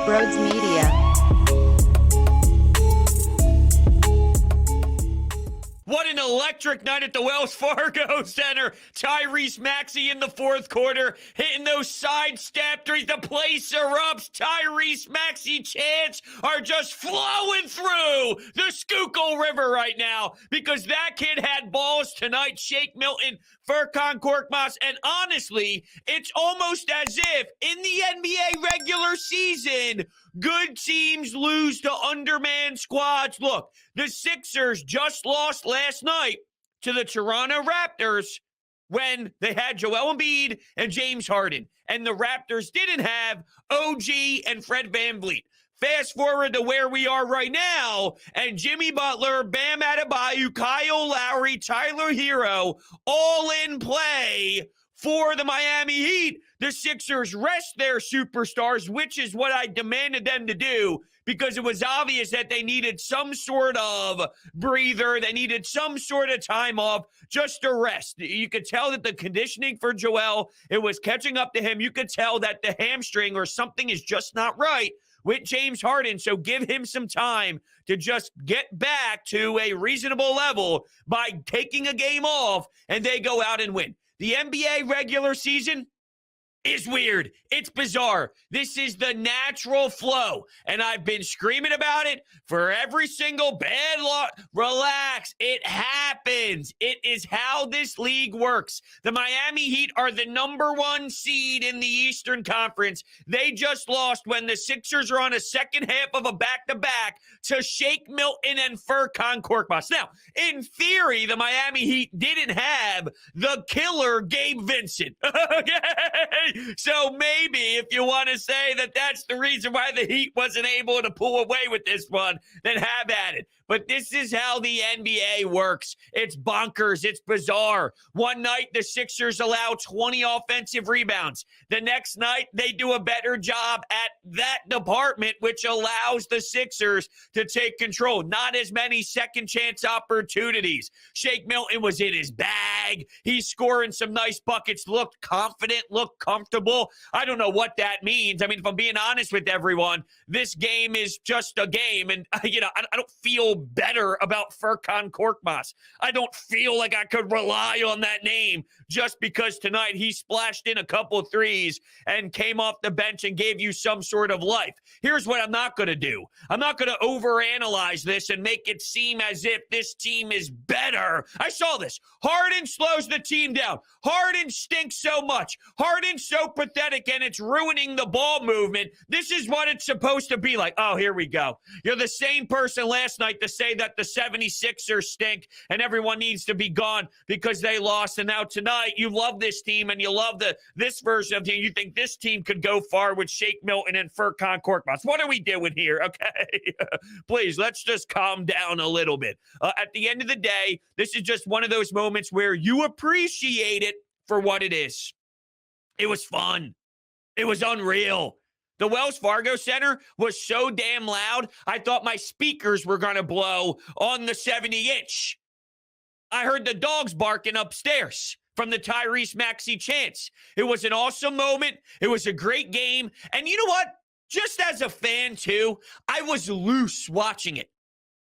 Brodes Media. What an electric night at the Wells Fargo Center. Tyrese Maxey in the fourth quarter, hitting those sidestep threes. The place erupts. Tyrese Maxey chants are just flowing through the Schuylkill River right now because that kid had balls tonight. Shake Milton, Furkan Korkmaz, and honestly, it's almost as if in the NBA regular season, good teams lose to undermanned squads. Look, the Sixers just lost last night to the Toronto Raptors when they had Joel Embiid and James Harden. And the Raptors didn't have OG and Fred VanVleet. Fast forward to where we are right now, and Jimmy Butler, Bam Adebayo, Kyle Lowry, Tyler Hero, all in play for the Miami Heat. The Sixers rest their superstars, which is what I demanded them to do because it was obvious that they needed some sort of breather. They needed some sort of time off just to rest. You could tell that the conditioning for Joel, it was catching up to him. You could tell that the hamstring or something is just not right with James Harden, so give him some time to just get back to a reasonable level by taking a game off, and they go out and win. The NBA regular season is weird. It's bizarre. This is the natural flow, and I've been screaming about it for every single bad law. Relax. It happens. It is how this league works. The Miami Heat are the number one seed in the Eastern Conference. They just lost when the Sixers are on a second half of a back-to-back to Shake Milton and Furkan Korkmaz. Now, in theory, the Miami Heat didn't have the killer Gabe Vincent. Okay? So maybe if you want to say that that's the reason why the Heat wasn't able to pull away with this one, then have at it. But this is how the NBA works. It's bonkers. It's bizarre. One night, the Sixers allow 20 offensive rebounds. The next night, they do a better job at that department, which allows the Sixers to take control. Not as many second chance opportunities. Shake Milton was in his bag. He's scoring some nice buckets, looked confident, looked comfortable. I don't know what that means. I mean, if I'm being honest with everyone, this game is just a game. And, I don't feel better about Furkan Korkmaz. I don't feel like I could rely on that name just because tonight he splashed in a couple threes and came off the bench and gave you some sort of life. Here's what I'm not going to do. I'm not going to overanalyze this and make it seem as if this team is better. I saw this. Harden slows the team down. Harden stinks so much. Harden's so pathetic, and it's ruining the ball movement. This is what it's supposed to be like. Oh, here we go. You're the same person last night to say that the 76ers stink and everyone needs to be gone because they lost. And now tonight you love this team and you love this version of the team. You think this team could go far with Shake Milton and Furkan Korkmaz. What are we doing here? Okay. Please, let's just calm down a little bit. At the end of the day, this is just one of those moments where you appreciate it for what it is. It was fun. It was unreal. The Wells Fargo Center was so damn loud, I thought my speakers were going to blow on the 70-inch. I heard the dogs barking upstairs from the Tyrese Maxey chants. It was an awesome moment. It was a great game. And you know what? Just as a fan, too, I was loose watching it,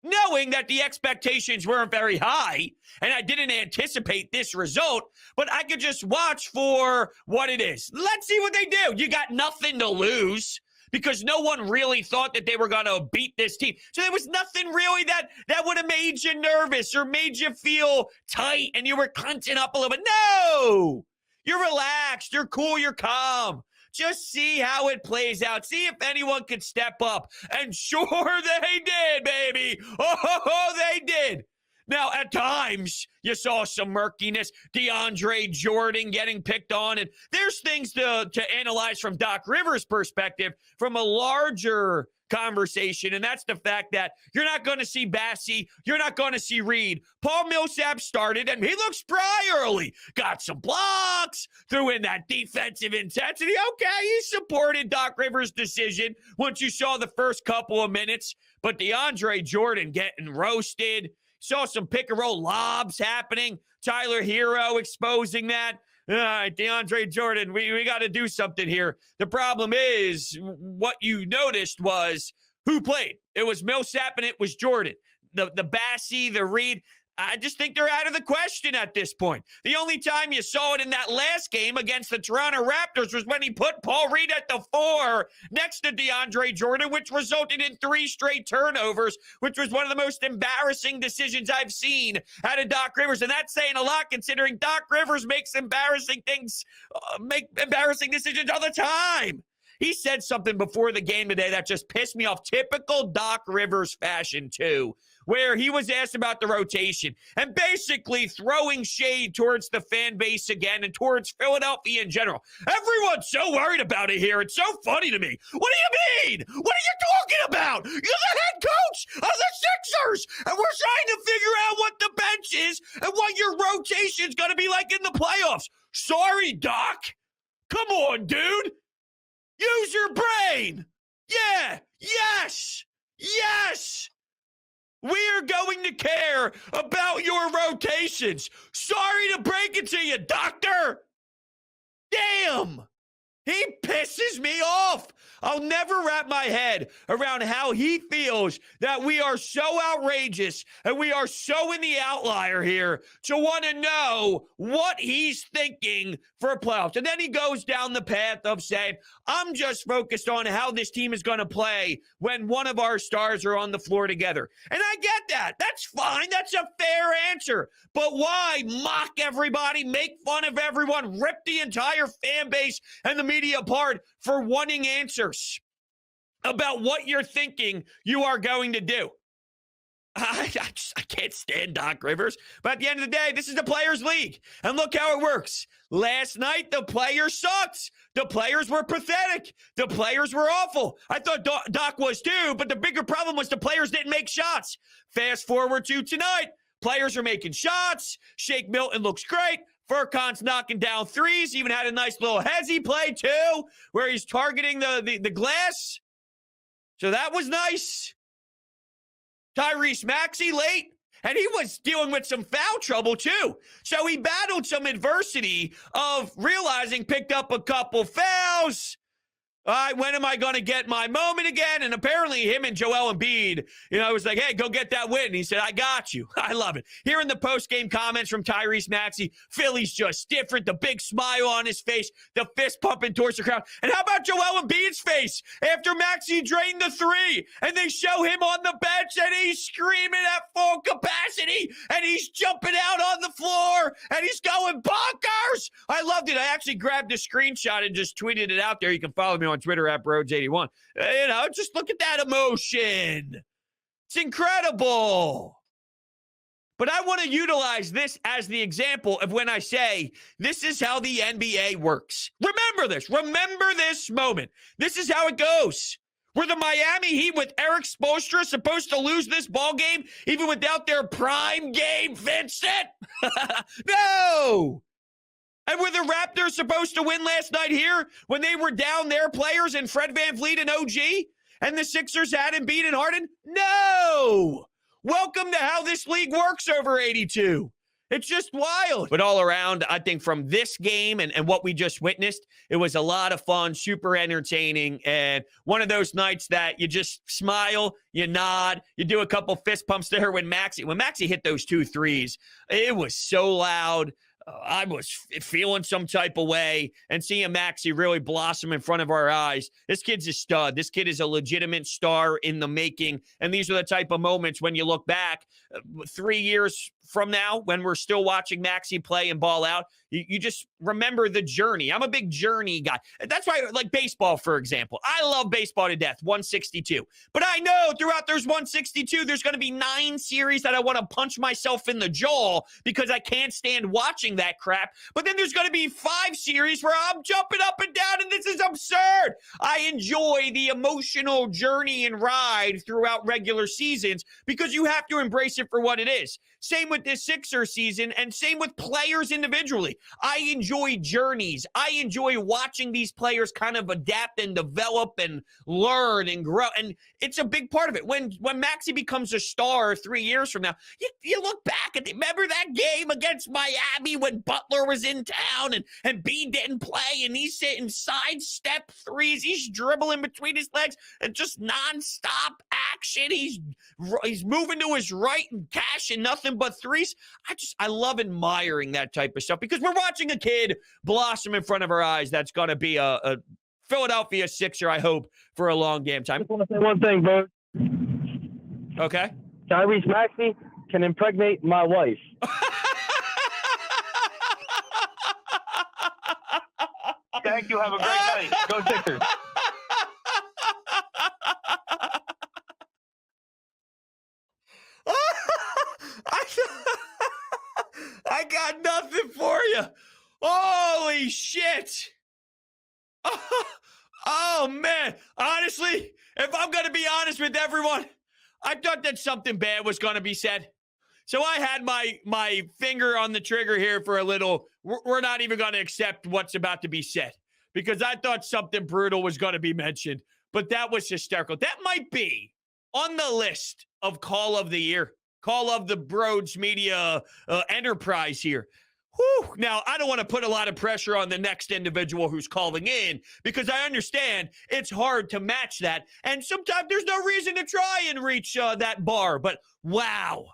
knowing that the expectations weren't very high, and I didn't anticipate this result, but I could just watch for what it is. Let's see what they do. You got nothing to lose because no one really thought that they were going to beat this team. So there was nothing really that would have made you nervous or made you feel tight and you were clenching up a little bit. No! You're relaxed. You're cool. You're calm. Just see how it plays out. See if anyone could step up. And sure they did, baby. Oh, they did. Now, at times, you saw some murkiness. DeAndre Jordan getting picked on. And there's things to analyze from Doc Rivers' perspective from a larger conversation, and that's the fact that you're not going to see Bassey, you're not going to see Reed. Paul Millsap started, and he looked spry early. Got some blocks, threw in that defensive intensity. Okay, he supported Doc Rivers' decision once you saw the first couple of minutes, but DeAndre Jordan getting roasted. Saw some pick-and-roll lobs happening. Tyler Hero exposing that. All right, DeAndre Jordan, we got to do something here. The problem is what you noticed was who played. It was Millsap and it was Jordan. The Bassey, the Reed, I just think they're out of the question at this point. The only time you saw it in that last game against the Toronto Raptors was when he put Paul Reed at the 4 next to DeAndre Jordan, which resulted in 3 straight turnovers, which was one of the most embarrassing decisions I've seen out of Doc Rivers. And that's saying a lot considering Doc Rivers makes embarrassing decisions all the time. He said something before the game today that just pissed me off. Typical Doc Rivers fashion, too, where he was asked about the rotation and basically throwing shade towards the fan base again and towards Philadelphia in general. Everyone's so worried about it here. It's so funny to me. What do you mean? What are you talking about? You're the head coach of the Sixers, and we're trying to figure out what the bench is and what your rotation's going to be like in the playoffs. Sorry, Doc. Come on, dude. Use your brain. Yeah. Yes. Yes. We're going to care about your rotations. Sorry to break it to you, doctor. Damn. He pisses me off. I'll never wrap my head around how he feels that we are so outrageous and we are so in the outlier here to want to know what he's thinking for playoffs. And then he goes down the path of saying, I'm just focused on how this team is going to play when one of our stars are on the floor together. And I get that. That's fine. That's a fair answer. But why mock everybody, make fun of everyone, rip the entire fan base and the media apart for wanting answers about what you're thinking you are going to do? I can't stand Doc Rivers. But at the end of the day, this is the Players' League. And look how it works. Last night, the players sucked. The players were pathetic. The players were awful. I thought Doc was too, but the bigger problem was the players didn't make shots. Fast forward to tonight. Players are making shots. Shake Milton looks great. Furkan's knocking down threes. Even had a nice little hezzy play, too, where he's targeting the glass. So that was nice. Tyrese Maxey late, and he was dealing with some foul trouble, too. So he battled some adversity of realizing, picked up a couple fouls. All right, when am I going to get my moment again? And apparently him and Joel Embiid, I was like, hey, go get that win. And he said, I got you. I love it. Hearing the post-game comments from Tyrese Maxey, Philly's just different. The big smile on his face, the fist pumping towards the crowd. And how about Joel Embiid's face after Maxey drained the 3? And they show him on the bench and he's screaming at full capacity and he's jumping out on the floor and he's going bonkers. I loved it. I actually grabbed a screenshot and just tweeted it out there. You can follow me on Twitter at Brodes81. Just look at that emotion. It's incredible. But I want to utilize this as the example of when I say this is how the NBA works. Remember this. Remember this moment. This is how it goes. Were the Miami Heat with Eric Spoelstra supposed to lose this ball game even without their prime game Vincent? No. And were the Raptors supposed to win last night here when they were down their players and Fred VanVleet and OG? And the Sixers had Embiid and Harden? No! Welcome to how this league works over 82. It's just wild. But all around, I think from this game and what we just witnessed, it was a lot of fun, super entertaining, and one of those nights that you just smile, you nod, you do a couple fist pumps there when Maxey hit those 2 threes. It was so loud. I was feeling some type of way, and seeing Maxey really blossom in front of our eyes. This kid's a stud. This kid is a legitimate star in the making, and these are the type of moments when you look back 3 years from now when we're still watching Maxey play and ball out, you just remember the journey. I'm a big journey guy. That's why, like baseball, for example. I love baseball to death, 162. But I know throughout there's 162, there's going to be 9 series that I want to punch myself in the jaw because I can't stand watching that crap. But then there's going to be 5 series where I'm jumping up and down, and this is absurd. I enjoy the emotional journey and ride throughout regular seasons because you have to embrace it for what it is. Same with this Sixer season, and same with players individually. I enjoy journeys. I enjoy watching these players kind of adapt and develop and learn and grow. And it's a big part of it. When Maxey becomes a star 3 years from now, you look back and remember that game against Miami when Butler was in town and Embiid didn't play, and he's hitting sidestep threes. He's dribbling between his legs and just nonstop action. He's moving to his right and cashing nothing but threes. I love admiring that type of stuff because we're watching a kid blossom in front of our eyes that's going to be a Philadelphia Sixer, I hope, for a long damn time. I just want to say one thing, bro. Okay. Tyrese Maxey can impregnate my wife. Thank you. Have a great night. Go Sixers. I got nothing for you. Holy shit. Oh, man. Honestly, if I'm going to be honest with everyone, I thought that something bad was going to be said. So I had my finger on the trigger here for a little. We're not even going to accept what's about to be said because I thought something brutal was going to be mentioned. But that was hysterical. That might be on the list of Call of the Year. Call of the Brodes Media enterprise here. Whew. Now, I don't want to put a lot of pressure on the next individual who's calling in because I understand it's hard to match that. And sometimes there's no reason to try and reach that bar. But wow,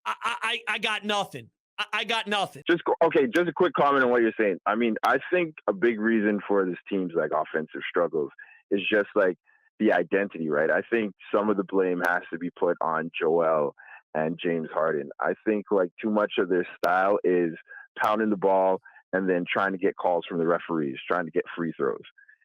I got nothing. I got nothing. Just a quick comment on what you're saying. I mean, I think a big reason for this team's like offensive struggles is just like the identity, right? I think some of the blame has to be put on Joel and James Harden. I think like too much of their style is pounding the ball and then trying to get calls from the referees, trying to get free throws.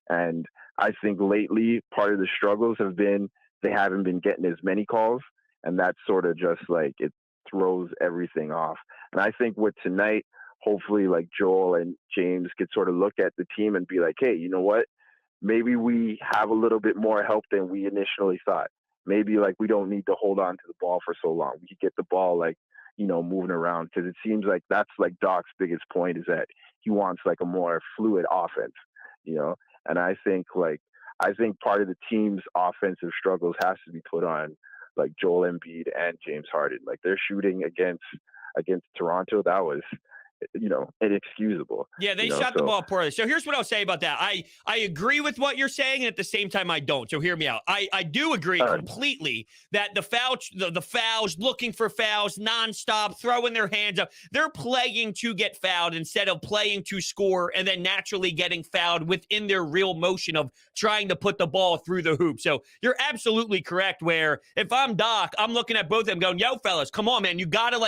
And I think lately part of the struggles have been they haven't been getting as many calls, and that's sort of just like it throws everything off. And I think with tonight, hopefully like Joel and James could sort of look at the team and be like, hey, you know what? Maybe we have a little bit more help than we initially thought. Maybe like we don't need to hold on to the ball for so long. We could get the ball like, you know, moving around because it seems like that's like Doc's biggest point is that he wants like a more fluid offense, you know? And I think part of the team's offensive struggles has to be put on like Joel Embiid and James Harden. Like their shooting against Toronto, that was, you know, inexcusable. Yeah, they shot the ball poorly. So here's what I'll say about that. I agree with what you're saying, and at the same time, I don't. So hear me out. I do agree completely that the fouls, looking for fouls, nonstop, throwing their hands up, they're playing to get fouled instead of playing to score and then naturally getting fouled within their real motion of trying to put the ball through the hoop. So you're absolutely correct where if I'm Doc, I'm looking at both of them going, yo, fellas, come on, man. You gotta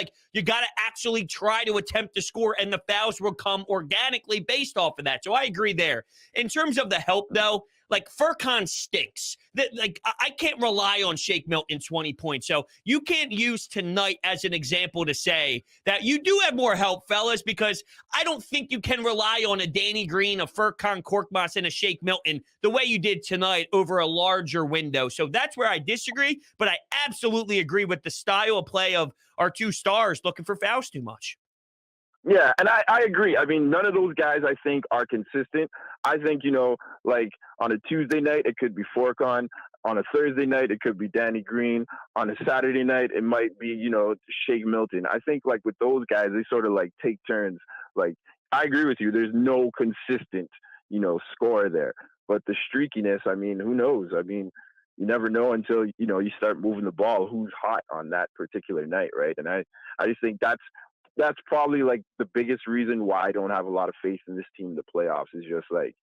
actually try to attempt to score, and the fouls will come organically based off of that. So I agree there. In terms of the help, though, like Furkan stinks. I can't rely on Shake Milton 20 points. So you can't use tonight as an example to say that you do have more help, fellas, because I don't think you can rely on a Danny Green, a Furkan Korkmaz, and a Shake Milton the way you did tonight over a larger window. So that's where I disagree, but I absolutely agree with the style of play of our two stars looking for fouls too much. Yeah, and I agree. I mean, none of those guys, I think, are consistent. I think, you know, like on a Tuesday night, it could be Furkan. On a Thursday night, it could be Danny Green. On a Saturday night, it might be, you know, Shake Milton. I think, like, with those guys, they sort of, like, take turns. Like, I agree with you. There's no consistent, you know, score there. But the streakiness, I mean, who knows? I mean, you never know until, you know, you start moving the ball, who's hot on that particular night, right? And I just think that's probably like the biggest reason why I don't have a lot of faith in this team in the playoffs is just like,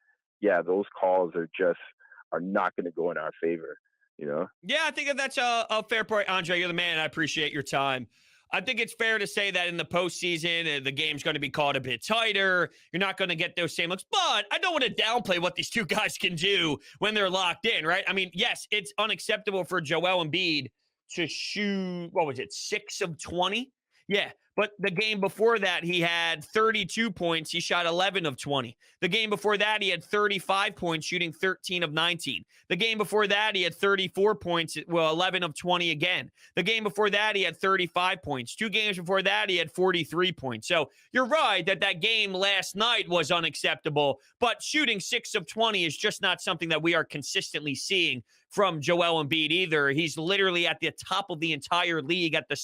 yeah, those calls are not going to go in our favor, you know? Yeah, I think that's a fair point. Andre, you're the man. I appreciate your time. I think it's fair to say that in the postseason, the game's going to be called a bit tighter. You're not going to get those same looks, but I don't want to downplay what these two guys can do when they're locked in, right? I mean, yes, it's unacceptable for Joel Embiid to shoot, 6 of 20? Yeah, But the game before that, he had 32 points. He shot 11 of 20. The game before that, he had 35 points, shooting 13 of 19. The game before that, he had 34 points, 11 of 20 again. The game before that, he had 35 points. 2 games before that, he had 43 points. So you're right that game last night was unacceptable, but shooting 6 of 20 is just not something that we are consistently seeing from Joel Embiid either. He's literally at the top of the entire league at the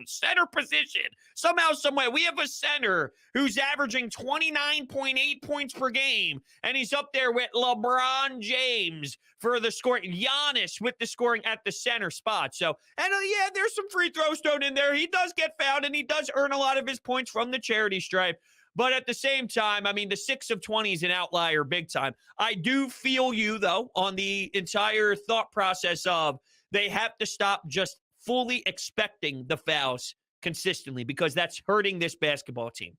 center position. Somehow, someway, we have a center who's averaging 29.8 points per game, and he's up there with LeBron James for the scoring. Giannis with the scoring at the center spot. So, and yeah, there's some free throws thrown in there. He does get fouled, and he does earn a lot of his points from the charity stripe. But at the same time, I mean, the 6 of 20 is an outlier big time. I do feel you, though, on the entire thought process of they have to stop just fully expecting the fouls consistently, because that's hurting this basketball team.